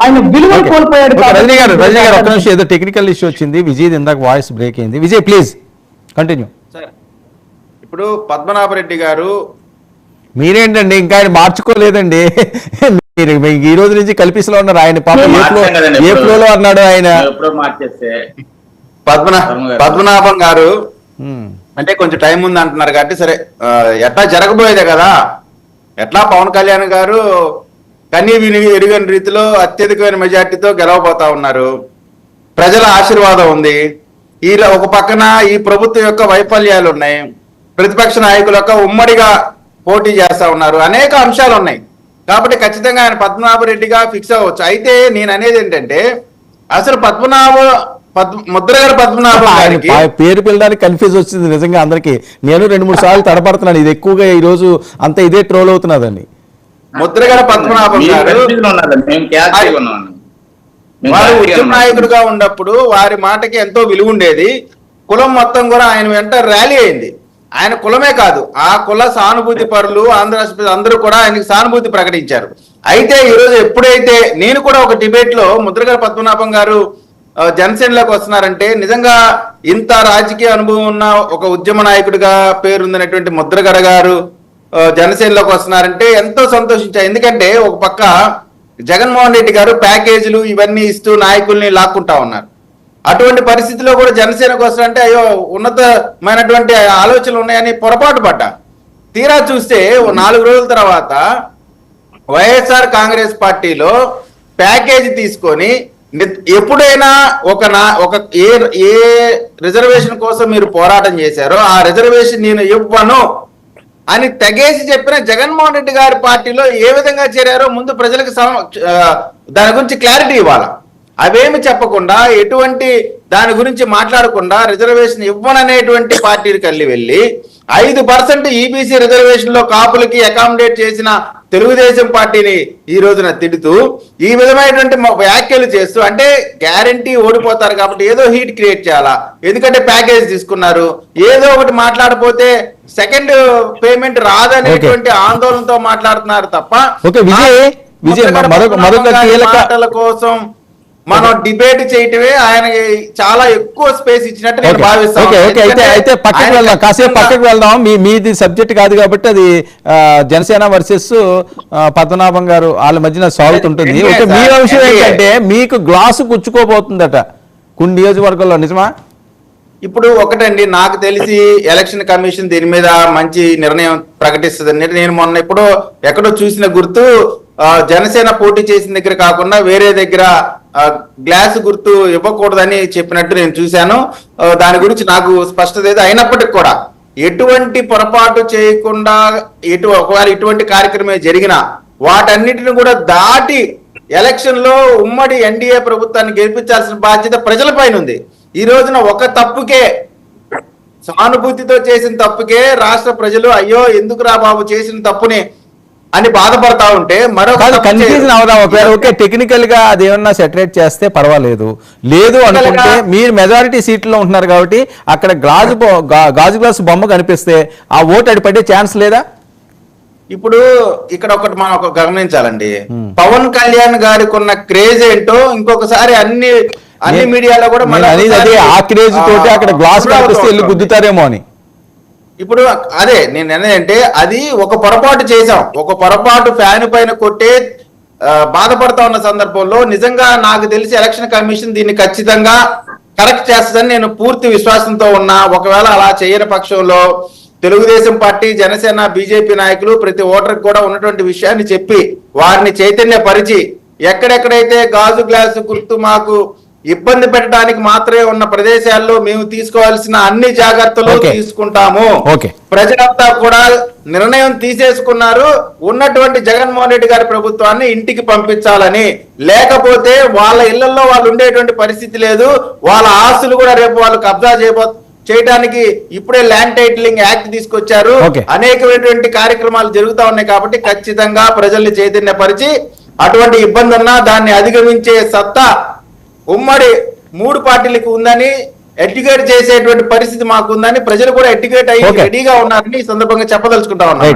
ఆయన విలువలు కోల్పోయాడు. రజనీ గారు ఒక్క నిమిషం, ఏదో టెక్నికల్ ఇష్యూ వచ్చింది. విజయ్ ఇందాక వాయిస్ బ్రేక్ అయింది. Vijay please continue. సార్, ఇప్పుడు పద్మనాభరెడ్డి గారు మీరేంటండి ఇంకా ఆయన మార్చుకోలేదండి. మీరు ఈ రోజు నుంచి కల్పిస్లో ఉన్నారు. ఆయన పాపం ఏ ఫ్లోలో అన్నాడు ఆయన. పద్మనాభం గారు అంటే కొంచెం టైం ఉంది అంటున్నారు కాబట్టి సరే, ఎట్లా జరగబోయేదే కదా. ఎట్లా పవన్ కళ్యాణ్ గారు కనీ విని ఎరుగని రీతిలో అత్యధికమైన మెజార్టీతో గెలవబోతా ఉన్నారు. ప్రజల ఆశీర్వాదం ఉంది. ఒక పక్కన ఈ ప్రభుత్వం యొక్క వైఫల్యాలు ఉన్నాయి, ప్రతిపక్ష నాయకుల యొక్క ఉమ్మడిగా పోటీ చేస్తా ఉన్నారు, అనేక అంశాలు ఉన్నాయి. కాబట్టి ఖచ్చితంగా ఆయన పద్మనాభరెడ్డిగా ఫిక్స్ అవ్వచ్చు. అయితే నేను అనేది ఏంటంటే, అసలు ముద్రగడ పద్మనాభం గారికి పేరు పిల్లడానికి కన్ఫ్యూజ్ వచ్చింది నిజంగా అందరికి. నేను 2-3 సార్లు తడపడుతున్నాను. ఇది ఎక్కువగా ఈ రోజు అంతా ఇదే ట్రోల్ అవుతున్నదండి. ముద్రగడ పద్మనాభం గారు వారు ఉద్యమ నాయకుడిగా ఉన్నప్పుడు వారి మాటకి ఎంతో విలువ ఉండేది. కులం మొత్తం కూడా ఆయన వెంట ర్యాలీ అయింది. ఆయన కులమే కాదు, ఆ కుల సానుభూతి పరులు ఆంధ్ర అందరూ కూడా ఆయనకి సానుభూతి ప్రకటించారు. అయితే ఈరోజు ఎప్పుడైతే నేను కూడా ఒక డిబేట్ లో ముద్రగడ పద్మనాభం గారు జనసేనలోకి వస్తున్నారంటే, నిజంగా ఇంత రాజకీయ అనుభవం ఉన్న ఒక ఉద్యమ నాయకుడిగా పేరుందినటువంటి ముద్రగడ గారు జనసేనలోకి వస్తున్నారంటే ఎంతో సంతోషించారు. ఎందుకంటే ఒక పక్క జగన్మోహన్ రెడ్డి గారు ప్యాకేజీలు ఇవన్నీ ఇస్తూ నాయకుల్ని లాక్కుంటా ఉన్నారు. అటువంటి పరిస్థితిలో కూడా జనసేనకు వస్తారంటే అయ్యో ఉన్నతమైనటువంటి ఆలోచనలు ఉన్నాయని పొరపాటు పడ్డా. తీరా చూస్తే 4 రోజుల తర్వాత వైఎస్ఆర్ కాంగ్రెస్ పార్టీలో ప్యాకేజీ తీసుకొని ఎప్పుడైనా ఏ రిజర్వేషన్ కోసం మీరు పోరాటం చేశారో ఆ రిజర్వేషన్ నేను ఇవ్వను అని తెగేసి చెప్పిన జగన్మోహన్ రెడ్డి గారి పార్టీలో ఏ విధంగా చేరారో ముందు ప్రజలకు దాని గురించి క్లారిటీ ఇవ్వాలి. అవేమి చెప్పకుండా, ఎటువంటి దాని గురించి మాట్లాడకుండా రిజర్వేషన్ ఇవ్వననేటువంటి పార్టీకి వెళ్ళి 5% ఈబీసీ రిజర్వేషన్ లో కాపులకి అకామిడేట్ చేసిన తెలుగుదేశం పార్టీని ఈ రోజున తిడుతూ ఈ విధమైనటువంటి వ్యాఖ్యలు చేస్తూ, అంటే గ్యారంటీ ఓడిపోతారు కాబట్టి ఏదో హీట్ క్రియేట్ చేయాలా, ఎందుకంటే ప్యాకేజ్ తీసుకున్నారు, ఏదో ఒకటి మాట్లాడపోతే సెకండ్ పేమెంట్ రాదనేటువంటి ఆందోళనతో మాట్లాడుతున్నారు తప్ప మాటల కోసం మనం డిబేట్ చేయటమే ఆయన చాలా ఎక్కువ స్పేస్ ఇచ్చినట్టు నేను భావిస్తాను. అయితే పక్కకి వెళ్దాం, కాసేపు పక్కకి వెళ్దాం. మీది సబ్జెక్ట్ కాదు కాబట్టి అది జనసేన వర్సెస్ పద్మనాభం గారు వాళ్ళ మధ్యన సాగుతుంటుంది. ఓకే, మీ విషయం ఏంటంటే మీకు గ్లాసు గుచ్చుకోబోతుందట కొన్ని నియోజకవర్గంలో, నిజమా? ఇప్పుడు ఒకటండి, నాకు తెలిసి ఎలక్షన్ కమిషన్ దీని మీద మంచి నిర్ణయం ప్రకటిస్తుంది. నేను మొన్న ఎక్కడో చూసిన గుర్తు, జనసేన పోటీ చేసిన దగ్గర కాకుండా వేరే దగ్గర గ్లాస్ గుర్తు ఇవ్వకూడదని చెప్పినట్టు నేను చూశాను. దాని గురించి నాకు స్పష్టత లేదు. అయినప్పటికీ కూడా ఎటువంటి పొరపాటు చేయకుండా ఒకవేళ ఇటువంటి కార్యక్రమే జరిగినా వాటన్నిటిని కూడా దాటి ఎలక్షన్ లో ఉమ్మడి ఎన్డీఏ ప్రభుత్వాన్ని గెలిపించాల్సిన బాధ్యత ప్రజల పైన ఉంది. ఈ రోజున ఒక తప్పుకే, సానుభూతితో చేసిన తప్పుకే రాష్ట్ర ప్రజలు అయ్యో ఎందుకురా బాబు చేసిన తప్పుని అని బాధపడతా ఉంటే కన్ఫ్యూజన్ అవుదా? ఓకే, టెక్నికల్ గా అది ఏమన్నా సెటరేట్ చేస్తే పర్వాలేదు. లేదు అనుకుంటే మీరు మెజారిటీ సీట్లో ఉంటున్నారు కాబట్టి అక్కడ గాజు గ్లాసు బొమ్మ కనిపిస్తే ఆ ఓటు అడి పడే ఛాన్స్ లేదా? ఇప్పుడు ఇక్కడ ఒకటి మనం గమనించాలండి, పవన్ కళ్యాణ్ గారికి ఉన్న క్రేజ్ ఏంటో ఇంకొకసారి అన్ని మీడియాలో కూడా ఆ క్రేజ్ తోటి అక్కడ గ్లాస్ కనిపిస్తే వెళ్ళి గుద్దుతారేమో అని. ఇప్పుడు అదే నేను అంటే అది ఒక పొరపాటు చేశాం, ఒక పొరపాటు ఫ్యాన్ పైన కొట్టే బాధపడతా ఉన్న సందర్భంలో నిజంగా నాకు తెలిసి ఎలక్షన్ కమిషన్ దీన్ని ఖచ్చితంగా కరెక్ట్ చేస్తుందని నేను పూర్తి విశ్వాసంతో ఉన్నా. ఒకవేళ అలా చేయని పక్షంలో తెలుగుదేశం పార్టీ, జనసేన, బీజేపీ నాయకులు ప్రతి ఓటర్కి కూడా ఉన్నటువంటి విషయాన్ని చెప్పి వారిని చైతన్యపరిచి ఎక్కడెక్కడైతే గాజు గ్లాసు గుర్తు మాకు ఇబ్బంది పెట్టడానికి మాత్రమే ఉన్న ప్రదేశాల్లో మేము తీసుకోవాల్సిన అన్ని జాగ్రత్తలు తీసుకుంటాము. ప్రజలంతా కూడా నిర్ణయం తీసేసుకున్నారు, ఉన్నటువంటి జగన్మోహన్ రెడ్డి గారి ప్రభుత్వాన్ని ఇంటికి పంపించాలని. లేకపోతే వాళ్ళ ఇళ్లలో వాళ్ళు ఉండేటువంటి పరిస్థితి లేదు. వాళ్ళ ఆస్తులు కూడా రేపు వాళ్ళు కబ్జా చేయడానికి ఇప్పుడే ల్యాండ్ టైటిలింగ్ యాక్ట్ తీసుకొచ్చారు. అనేకమైనటువంటి కార్యక్రమాలు జరుగుతూ ఉన్నాయి. కాబట్టి ఖచ్చితంగా ప్రజల్ని చైతన్యపరిచి అటువంటి ఇబ్బంది ఉన్నా దాన్ని అధిగమించే సత్తా ఉమ్మడి 3 పార్టీలకు ఉందని, ఎడ్యుకేట్ చేసేటువంటి పరిస్థితి మాకు ఉందని ప్రజలు కూడా ఎడ్యుకేట్ అయ్యి రెడీగా ఉన్నారని ఈ సందర్భంగా చెప్పదలుచుకుంటా ఉన్నారు.